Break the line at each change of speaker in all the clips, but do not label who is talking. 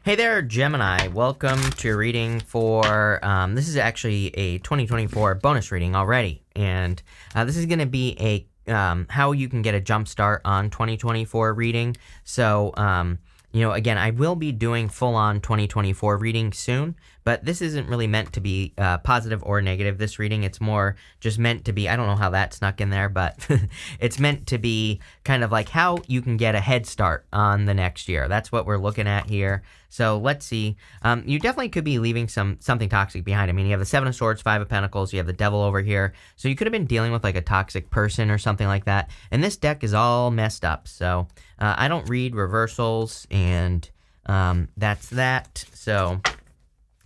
Hey there, Gemini. Welcome to your reading for, this is actually a 2024 bonus reading already. And this is going to be a, how you can get a jump start on 2024 reading. So, again, I will be doing full-on 2024 reading soon, but this isn't really meant to be positive or negative, this reading. It's more just meant to be, I don't know how that snuck in there, but it's meant to be kind of like how you can get a head start on the next year. That's what we're looking at here. So let's see. You definitely could be leaving something toxic behind. I mean, you have the Seven of Swords, Five of Pentacles, you have the Devil over here. So you could have been dealing with like a toxic person or something like that. And this deck is all messed up. So I don't read reversals, and that's that. So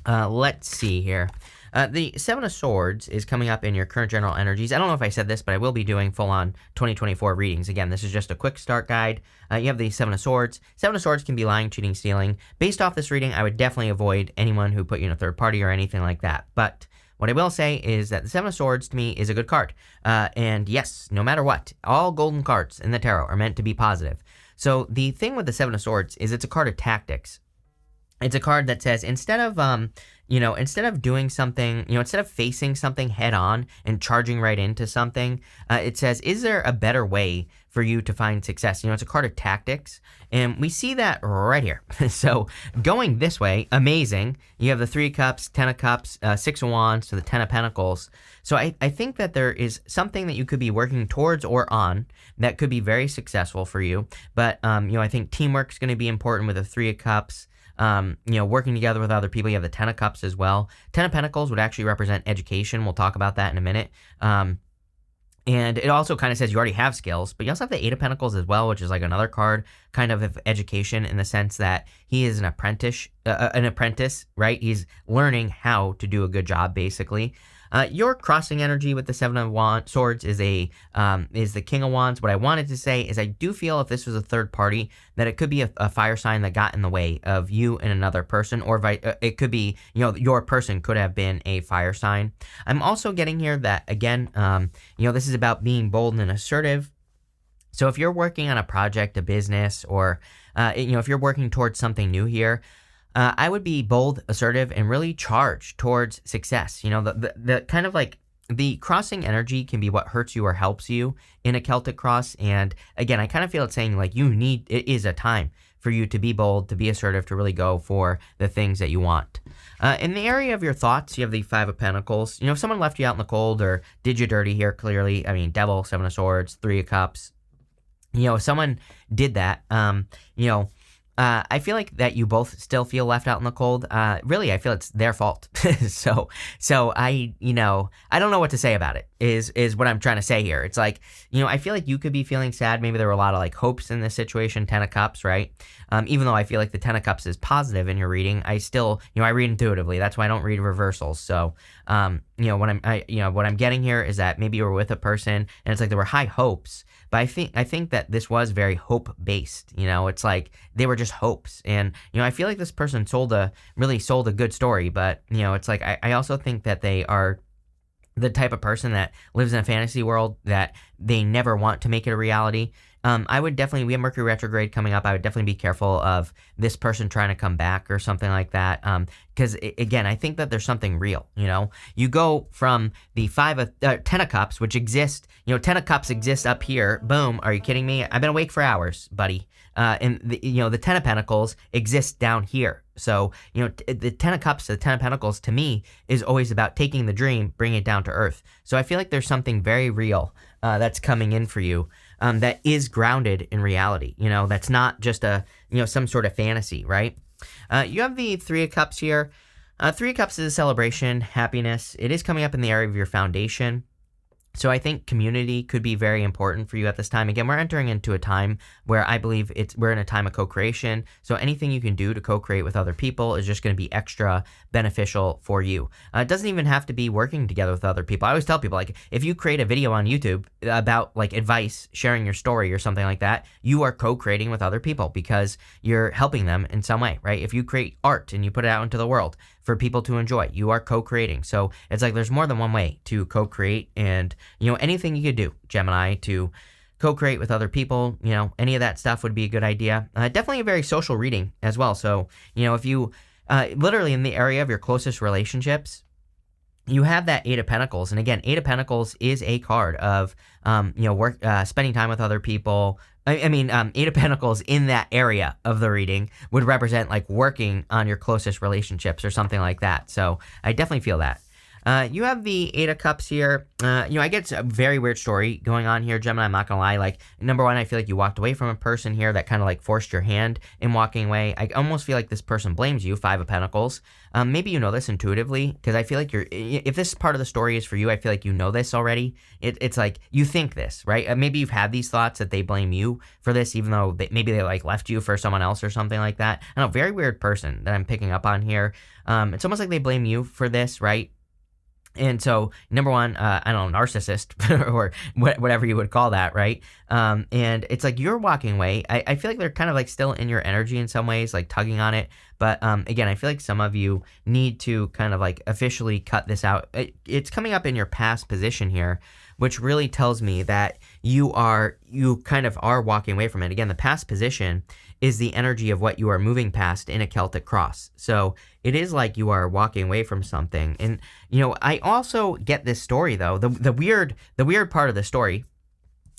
let's see here. The Seven of Swords is coming up in your current general energies. I don't know if I said this, but I will be doing full-on 2024 readings. Again, this is just a quick start guide. You have the Seven of Swords. Seven of Swords can be lying, cheating, stealing. Based off this reading, I would definitely avoid anyone who put you in a third party or anything like that. But what I will say is that the Seven of Swords, to me, is a good card. And yes, no matter what, all golden cards in the tarot are meant to be positive. So the thing with the Seven of Swords is it's a card of tactics. It's a card that says instead of doing something, instead of facing something head on and charging right into something, it says, is there a better way for you to find success? It's a card of tactics, and we see that right here. So going this way, amazing. You have the Three of Cups, Ten of Cups, Six of Wands to the Ten of Pentacles. So I think that there is something that you could be working towards or on that could be very successful for you. But, I think teamwork is going to be important with the Three of Cups. Working together with other people. You have the Ten of Cups as well. Ten of Pentacles would actually represent education. We'll talk about that in a minute. And it also kind of says you already have skills, but you also have the Eight of Pentacles as well, which is like another card kind of education in the sense that he is an apprentice, right? He's learning how to do a good job, basically. Your crossing energy with the Seven of Swords is the King of Wands. What I wanted to say is I do feel if this was a third party that it could be a fire sign that got in the way of you and another person, or it could be, your person could have been a fire sign. I'm also getting here that, again, this is about being bold and assertive. So if you're working on a project, a business, or, if you're working towards something new here, I would be bold, assertive, and really charge towards success. The kind of like the crossing energy can be what hurts you or helps you in a Celtic cross. And again, I kind of feel it's saying like it is a time for you to be bold, to be assertive, to really go for the things that you want. In the area of your thoughts, you have the Five of Pentacles. If someone left you out in the cold or did you dirty here, clearly, I mean, Devil, Seven of Swords, Three of Cups, if someone did that, I feel like that you both still feel left out in the cold. Really, I feel it's their fault. so I don't know what to say about it, is what I'm trying to say here. It's like, I feel like you could be feeling sad. Maybe there were a lot of like hopes in this situation, Ten of Cups, right? Even though I feel like the Ten of Cups is positive in your reading, I still, I read intuitively. That's why I don't read reversals. So, what I'm getting here is that maybe you were with a person and it's like there were high hopes. But I think that this was very hope-based. It's like they were just hopes. And, I feel like this person really sold a good story. But, it's like I also think that they are the type of person that lives in a fantasy world that they never want to make it a reality. I would definitely, we have Mercury retrograde coming up. I would definitely be careful of this person trying to come back or something like that. Because again, I think that there's something real, you go from the Ten of Cups, which exist, Ten of Cups exists up here. Boom. Are you kidding me? I've been awake for hours, buddy. And the Ten of Pentacles exists down here. So, the Ten of Cups, the Ten of Pentacles to me is always about taking the dream, bringing it down to earth. So I feel like there's something very real that's coming in for you that is grounded in reality. That's not just some sort of fantasy, right? You have the Three of Cups here. Three of Cups is a celebration, happiness. It is coming up in the area of your foundation. So I think community could be very important for you at this time. Again, we're entering into a time where I believe we're in a time of co-creation. So anything you can do to co-create with other people is just going to be extra beneficial for you. It doesn't even have to be working together with other people. I always tell people, like, if you create a video on YouTube about like advice, sharing your story or something like that, you are co-creating with other people because you're helping them in some way, right? If you create art and you put it out into the world for people to enjoy, you are co-creating. So it's like there's more than one way to co-create, and anything you could do, Gemini, to co-create with other people, any of that stuff would be a good idea. Definitely a very social reading as well. So, if you literally in the area of your closest relationships, you have that Eight of Pentacles. And again, Eight of Pentacles is a card of, work, spending time with other people. Eight of Pentacles in that area of the reading would represent like working on your closest relationships or something like that. So I definitely feel that. You have the Eight of Cups here. I get a very weird story going on here, Gemini. I'm not gonna lie. Like, number one, I feel like you walked away from a person here that kind of like forced your hand in walking away. I almost feel like this person blames you. Five of Pentacles. Maybe you know this intuitively, because I feel like if this part of the story is for you, I feel like you know this already. It's like you think this, right? Maybe you've had these thoughts that they blame you for this, even though maybe they like left you for someone else or something like that. I don't know, very weird person that I'm picking up on here. It's almost like they blame you for this, right? And so, number one, I don't know, narcissist or whatever you would call that, right? And it's like you're walking away. I feel like they're kind of like still in your energy in some ways, like tugging on it. But again, I feel like some of you need to kind of like officially cut this out. It's coming up in your past position here, which really tells me that you kind of are walking away from it. Again, the past position is the energy of what you are moving past in a Celtic cross. So it is like you are walking away from something. And, I also get this story though. The weird part of the story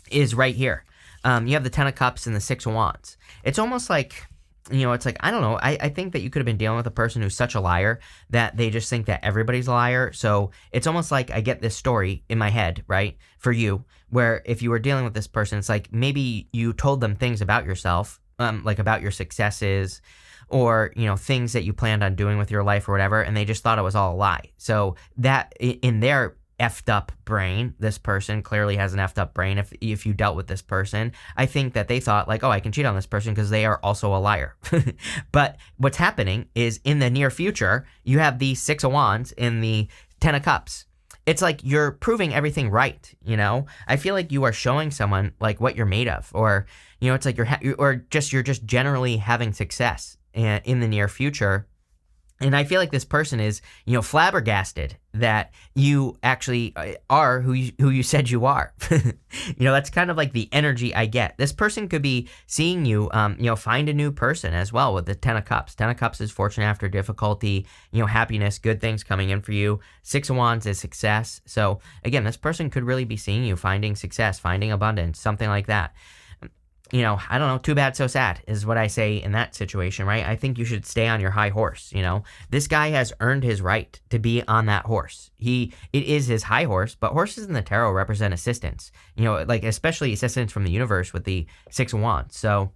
is right here. You have the Ten of Cups and the Six of Wands. It's almost like, it's like, I don't know. I think that you could have been dealing with a person who's such a liar that they just think that everybody's a liar. So it's almost like I get this story in my head, right, for you, where if you were dealing with this person, it's like maybe you told them things about yourself, like about your successes or, things that you planned on doing with your life or whatever, and they just thought it was all a lie. So that in their effed up brain, this person clearly has an effed up brain. If you dealt with this person, I think that they thought like, oh, I can cheat on this person because they are also a liar. But what's happening is in the near future, you have the Six of Wands and the Ten of Cups. It's like you're proving everything right, I feel like you are showing someone like what you're made of, or it's like you're just generally having success in the near future. And I feel like this person is, flabbergasted that you actually are who you said you are. That's kind of like the energy I get. This person could be seeing you, find a new person as well with the Ten of Cups. Ten of Cups is fortune after difficulty, happiness, good things coming in for you. Six of Wands is success. So again, this person could really be seeing you finding success, finding abundance, something like that. I don't know, too bad, so sad is what I say in that situation, right? I think you should stay on your high horse, This guy has earned his right to be on that horse. It is his high horse, but horses in the tarot represent assistance, like especially assistance from the universe with the Six of Wands. So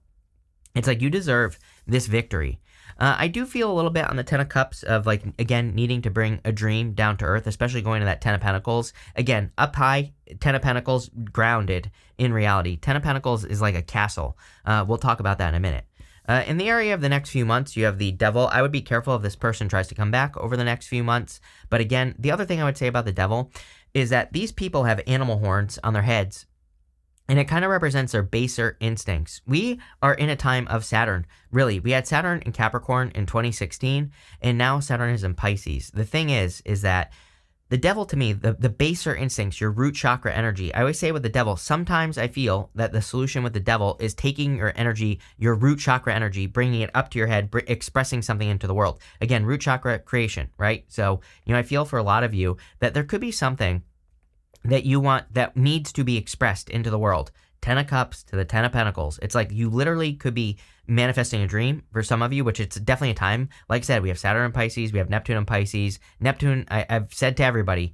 it's like you deserve this victory. I do feel a little bit on the Ten of Cups of like, again, needing to bring a dream down to earth, especially going to that Ten of Pentacles. Again, up high, Ten of Pentacles, grounded in reality. Ten of Pentacles is like a castle. We'll talk about that in a minute. In the area of the next few months, you have the Devil. I would be careful if this person tries to come back over the next few months. But again, the other thing I would say about the Devil is that these people have animal horns on their heads. And it kind of represents their baser instincts. We are in a time of Saturn. Really, we had Saturn in Capricorn in 2016, and now Saturn is in Pisces. The thing is that the Devil, to me, the baser instincts, your root chakra energy, I always say with the Devil, sometimes I feel that the solution with the Devil is taking your energy, your root chakra energy, bringing it up to your head, expressing something into the world. Again, root chakra creation, right? So, I feel for a lot of you that there could be something that you want that needs to be expressed into the world. Ten of Cups to the Ten of Pentacles. It's like you literally could be manifesting a dream for some of you, which it's definitely a time. Like I said, we have Saturn in Pisces, we have Neptune in Pisces. Neptune, I've said to everybody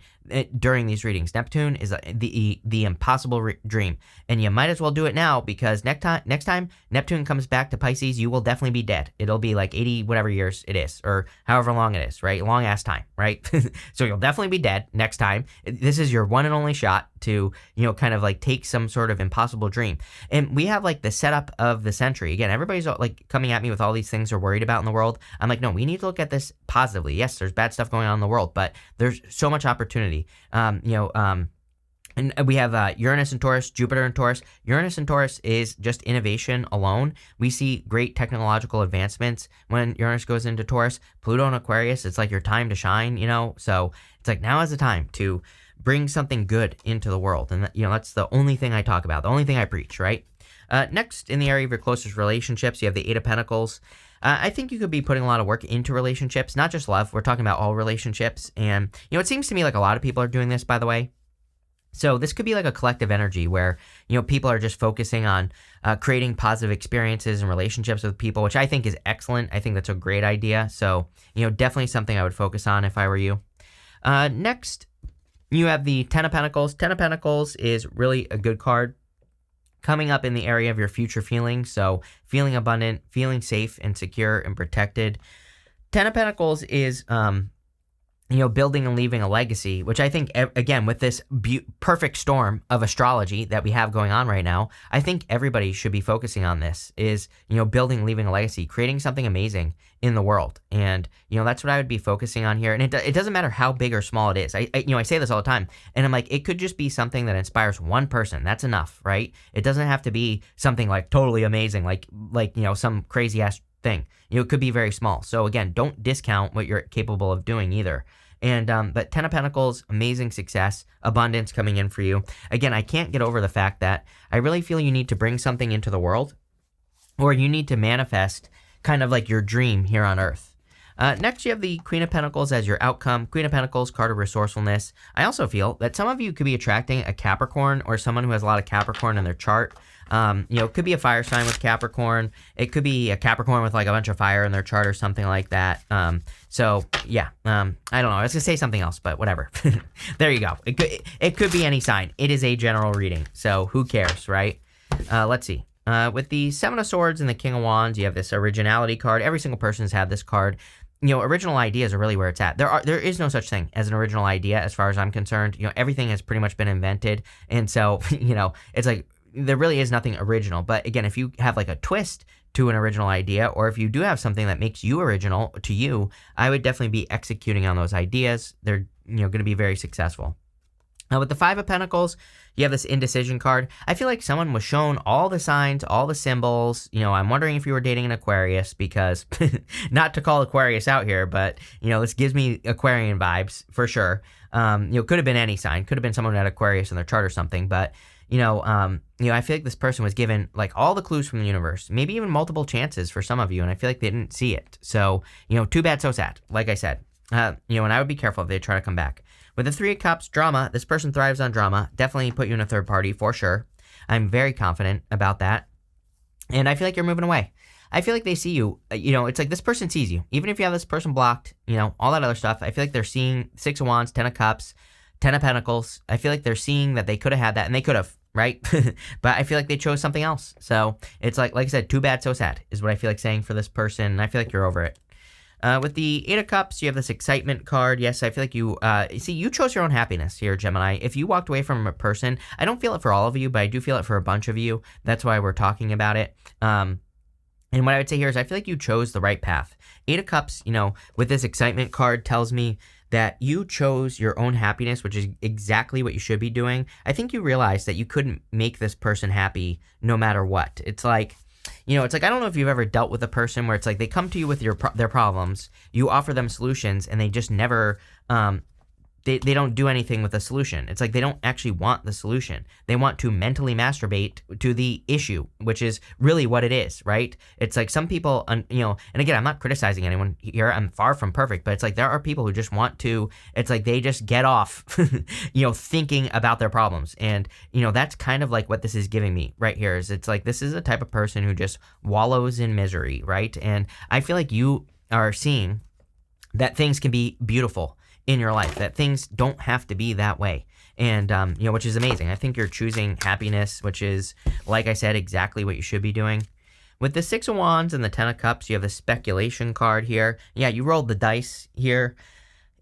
during these readings, Neptune is the impossible dream, and you might as well do it now because next time Neptune comes back to Pisces, you will definitely be dead. It'll be like 80 whatever years it is, or however long it is, right? Long ass time, right? So you'll definitely be dead next time. This is your one and only shot to kind of like take some sort of impossible dream. And we have like the setup of the century. Again, everybody's like coming at me with all these things they're worried about in the world. I'm like, no, we need to look at this positively. Yes, there's bad stuff going on in the world, but there's so much opportunity. And we have Uranus and Taurus, Jupiter and Taurus. Uranus and Taurus is just innovation alone. We see great technological advancements when Uranus goes into Taurus. Pluto and Aquarius, it's like your time to shine, So it's like now is the time to bring something good into the world. And, that's the only thing I talk about, the only thing I preach, right? Next, in the area of your closest relationships, you have the Eight of Pentacles. I think you could be putting a lot of work into relationships, not just love. We're talking about all relationships. And, it seems to me like a lot of people are doing this, by the way. So this could be like a collective energy where, people are just focusing on creating positive experiences and relationships with people, which I think is excellent. I think that's a great idea. So, definitely something I would focus on if I were you. Next, you have the Ten of Pentacles. Ten of Pentacles is really a good card coming up in the area of your future feelings. So feeling abundant, feeling safe and secure and protected. Ten of Pentacles is, building and leaving a legacy, which I think, again, with this perfect storm of astrology that we have going on right now, I think everybody should be focusing on this is, building and leaving a legacy, creating something amazing in the world. And, that's what I would be focusing on here. And it doesn't matter how big or small it is. I say this all the time, and I'm like, it could just be something that inspires one person. That's enough, right? It doesn't have to be something like totally amazing, like, some crazy ass thing. It could be very small. So again, don't discount what you're capable of doing either. And, but Ten of Pentacles, amazing success, abundance coming in for you. Again, I can't get over the fact that I really feel you need to bring something into the world, or you need to manifest kind of like your dream here on Earth. Next, you have the Queen of Pentacles as your outcome. Queen of Pentacles, card of resourcefulness. I also feel that some of you could be attracting a Capricorn or someone who has a lot of Capricorn in their chart. It could be a fire sign with Capricorn. It could be a Capricorn with like a bunch of fire in their chart or something like that. I don't know. I was gonna say something else, but whatever. There you go. It could be any sign. It is a general reading, so who cares, right? Let's see. With the Seven of Swords and the King of Wands, you have this Originality card. Every single person has had this card. Original ideas are really where it's at. There is no such thing as an original idea as far as I'm concerned. Everything has pretty much been invented, and so it's like there really is nothing original. But again, if you have like a twist to an original idea, or if you do have something that makes you original to you, I would definitely be executing on those ideas. They're going to be very successful. Now with the Five of Pentacles, you have this Indecision card. I feel like someone was shown all the signs, all the symbols. I'm wondering if you were dating an Aquarius, because not to call Aquarius out here, but this gives me Aquarian vibes for sure. Could have been any sign, could have been someone who had Aquarius in their chart or something, but I feel like this person was given like all the clues from the universe, maybe even multiple chances for some of you, and I feel like they didn't see it. So, too bad, so sad. Like I said, and I would be careful if they try to come back. With the Three of Cups, drama, this person thrives on drama. Definitely put you in a third party for sure. I'm very confident about that. And I feel like you're moving away. I feel like they see you, it's like this person sees you. Even if you have this person blocked, all that other stuff, I feel like they're seeing Six of Wands, Ten of Cups, Ten of Pentacles. I feel like they're seeing that they could have had that, and they could have, right? But I feel like they chose something else. So it's like I said, too bad, so sad is what I feel like saying for this person. And I feel like you're over it. With the Eight of Cups, you have this excitement card. Yes, I feel like you chose your own happiness here, Gemini. If you walked away from a person, I don't feel it for all of you, but I do feel it for a bunch of you. That's why we're talking about it. And what I would say here is I feel like you chose the right path. Eight of Cups, with this excitement card tells me that you chose your own happiness, which is exactly what you should be doing. I think you realized that you couldn't make this person happy no matter what. It's like, it's like, I don't know if you've ever dealt with a person where it's like they come to you with their problems, you offer them solutions, and they just never, they don't do anything with the solution. It's like they don't actually want the solution. They want to mentally masturbate to the issue, which is really what it is, right? It's like some people, and again, I'm not criticizing anyone here. I'm far from perfect, but it's like there are people who just want to, it's like they just get off, thinking about their problems. And, that's kind of like what this is giving me right here is it's like this is a type of person who just wallows in misery, right? And I feel like you are seeing that things can be beautiful in your life, that things don't have to be that way. And, which is amazing. I think you're choosing happiness, which is, like I said, exactly what you should be doing. With the Six of Wands and the Ten of Cups, you have the speculation card here. Yeah, you rolled the dice here.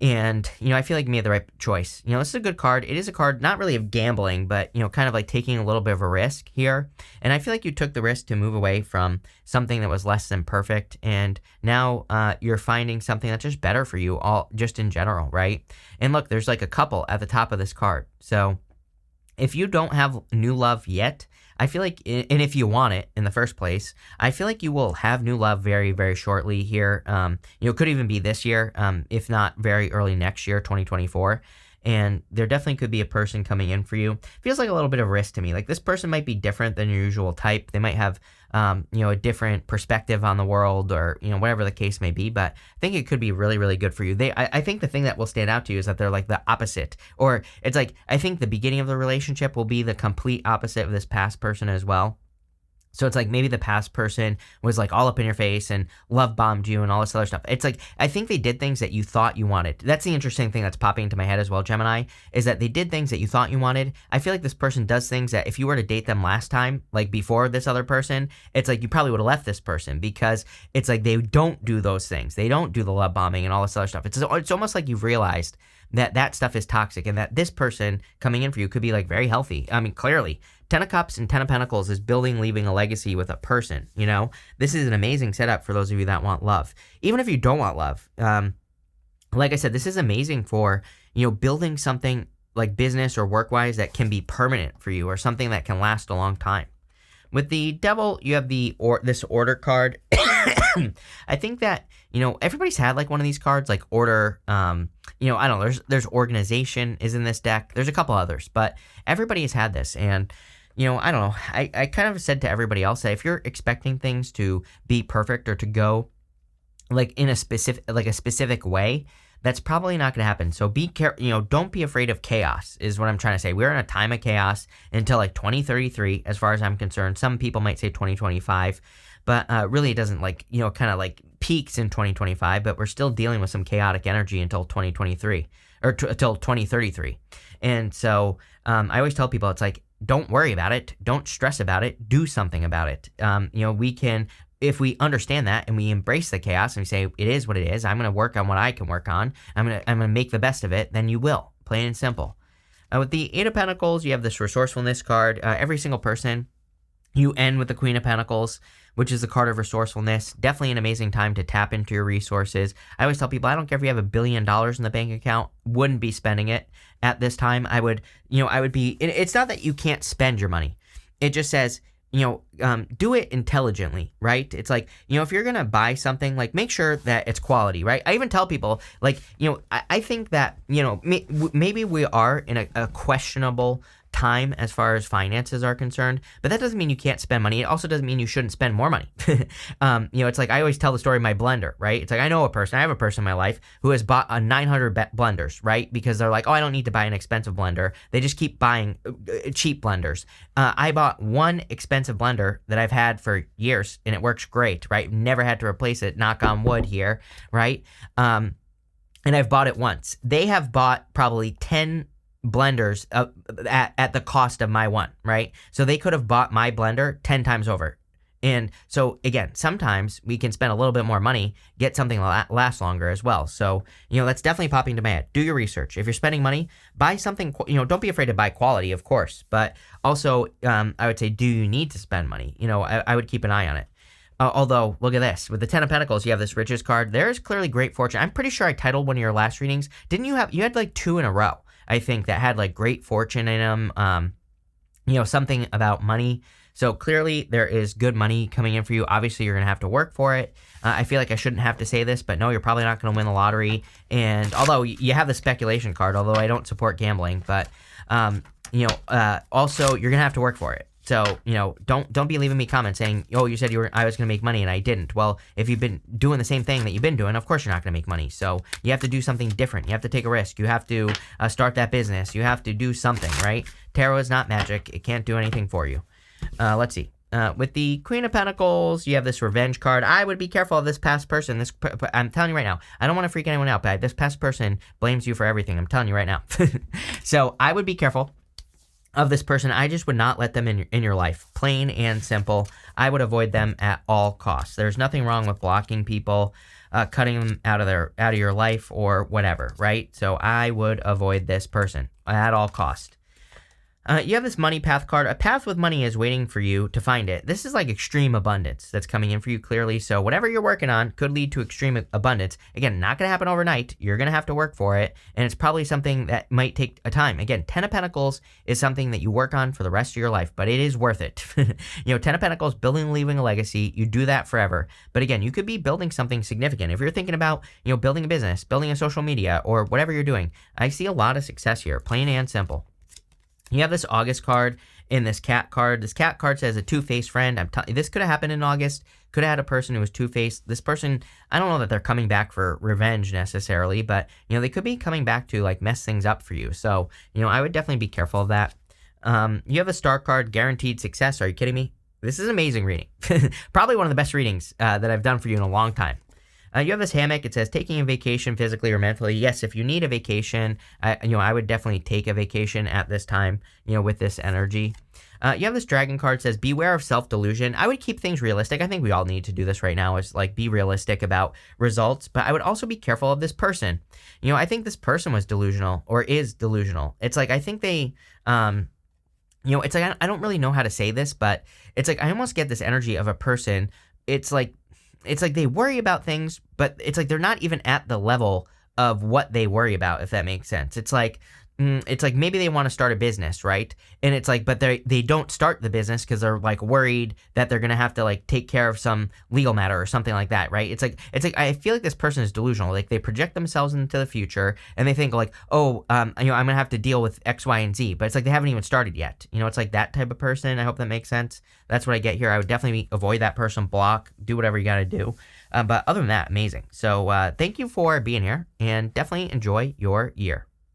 And, I feel like you made the right choice. This is a good card. It is a card not really of gambling, but, kind of like taking a little bit of a risk here. And I feel like you took the risk to move away from something that was less than perfect. And now you're finding something that's just better for you all just in general, right? And look, there's like a couple at the top of this card. So if you don't have new love yet, I feel like, and if you want it in the first place, I feel like you will have new love very, very shortly here. It could even be this year, if not very early next year, 2024. And there definitely could be a person coming in for you. Feels like a little bit of risk to me. Like this person might be different than your usual type. They might have, a different perspective on the world, or whatever the case may be. But I think it could be really, really good for you. I think the thing that will stand out to you is that they're like the opposite, or it's like I think the beginning of the relationship will be the complete opposite of this past person as well. So it's like maybe the past person was like all up in your face and love bombed you and all this other stuff. It's like, I think they did things that you thought you wanted. That's the interesting thing that's popping into my head as well, Gemini, is that they did things that you thought you wanted. I feel like this person does things that if you were to date them last time, like before this other person, it's like you probably would have left this person, because it's like they don't do those things. They don't do the love bombing and all this other stuff. It's almost like you've realized that stuff is toxic, and that this person coming in for you could be like very healthy. I mean, clearly, 10 of Cups and 10 of Pentacles is leaving a legacy with a person, This is an amazing setup for those of you that want love. Even if you don't want love, like I said, this is amazing for, building something like business or work-wise that can be permanent for you, or something that can last a long time. With the Devil, you have this Order card. I think that, everybody's had like one of these cards, like Order. I don't know, there's Organization is in this deck. There's a couple others, but everybody has had this. And, I don't know, I kind of said to everybody else that if you're expecting things to be perfect or to go like in a specific way, that's probably not going to happen. So be careful, don't be afraid of chaos is what I'm trying to say. We're in a time of chaos until like 2033, as far as I'm concerned. Some people might say 2025, but really it doesn't kind of like peaks in 2025, but we're still dealing with some chaotic energy until 2023 or until 2033. And so I always tell people, it's like, don't worry about it. Don't stress about it. Do something about it. We can, if we understand that and we embrace the chaos and we say, it is what it is, I'm going to work on what I can work on, I'm going to make the best of it, then you will. Plain and simple. With the Eight of Pentacles, you have this Resourcefulness card. Every single person, you end with the Queen of Pentacles, which is the card of resourcefulness. Definitely an amazing time to tap into your resources. I always tell people, I don't care if you have $1 billion in the bank account, wouldn't be spending it at this time. I would be, it's not that you can't spend your money. It just says, do it intelligently, right? It's like, if you're going to buy something, like make sure that it's quality, right? I even tell people, like, I think that, maybe we are in a questionable time as far as finances are concerned, but that doesn't mean you can't spend money. It also doesn't mean you shouldn't spend more money. It's like, I always tell the story of my blender, right? It's like, I have a person in my life who has bought 900 blenders, right? Because they're like, oh, I don't need to buy an expensive blender. They just keep buying cheap blenders. I bought one expensive blender that I've had for years, and it works great, right? Never had to replace it, knock on wood here, right? And I've bought it once. They have bought probably 10 blenders at the cost of my one, right? So they could have bought my blender 10 times over. And so again, sometimes we can spend a little bit more money, get something that lasts longer as well. So, that's definitely popping to my head. Do your research. If you're spending money, buy something, don't be afraid to buy quality, of course, but also, I would say, do you need to spend money? I would keep an eye on it. Although, look at this. With the 10 of Pentacles, you have this Riches card. There is clearly great fortune. I'm pretty sure I titled one of your last readings. You had like 2 in a row, I think, that had like great fortune in them. Something about money. So clearly there is good money coming in for you. Obviously, you're going to have to work for it. I feel like I shouldn't have to say this, but no, you're probably not going to win the lottery. And although you have the speculation card, although I don't support gambling, but, also you're going to have to work for it. So, don't be leaving me comments saying, oh, you said I was going to make money and I didn't. Well, if you've been doing the same thing that you've been doing, of course you're not going to make money. So you have to do something different. You have to take a risk. You have to start that business. You have to do something, right? Tarot is not magic. It can't do anything for you. Let's see. With the Queen of Pentacles, you have this Revenge card. I would be careful of this past person. I'm telling you right now. I don't want to freak anyone out, but this past person blames you for everything. I'm telling you right now. So I would be careful of this person. I just would not let them in your life. Plain and simple. I would avoid them at all costs. There's nothing wrong with blocking people, cutting them out of your life or whatever, right? So I would avoid this person at all costs. You have this money path card. A path with money is waiting for you to find it. This is like extreme abundance that's coming in for you clearly. So whatever you're working on could lead to extreme abundance. Again, not going to happen overnight. You're going to have to work for it. And it's probably something that might take a time. Again, 10 of Pentacles is something that you work on for the rest of your life, but it is worth it. 10 of Pentacles, building and leaving a legacy. You do that forever. But again, you could be building something significant. If you're thinking about, building a business, building a social media, or whatever you're doing, I see a lot of success here, plain and simple. You have this August card and this cat card. This cat card says a two-faced friend. This could have happened in August. Could have had a person who was two-faced. This person, I don't know that they're coming back for revenge necessarily, but, they could be coming back to, like, mess things up for you. So, I would definitely be careful of that. You have a star card, guaranteed success. Are you kidding me? This is an amazing reading. Probably one of the best readings that I've done for you in a long time. You have this hammock. It says taking a vacation physically or mentally. Yes, if you need a vacation, I would definitely take a vacation at this time, with this energy. You have this dragon card. Says beware of self-delusion. I would keep things realistic. I think we all need to do this right now, is like be realistic about results, but I would also be careful of this person. I think this person was delusional or is delusional. It's like, I think they, it's like, I don't really know how to say this, but it's like, I almost get this energy of a person. It's like they worry about things, but it's like they're not even at the level of what they worry about, if that makes sense. It's like maybe they want to start a business, right? And it's like, but they don't start the business because they're like worried that they're gonna have to like take care of some legal matter or something like that, right? It's like I feel like this person is delusional. Like they project themselves into the future and they think like, oh, I'm gonna have to deal with X, Y, and Z, but it's like they haven't even started yet. It's like that type of person. I hope that makes sense. That's what I get here. I would definitely avoid that person, block, do whatever you gotta do. But other than that, amazing. So thank you for being here and definitely enjoy your year.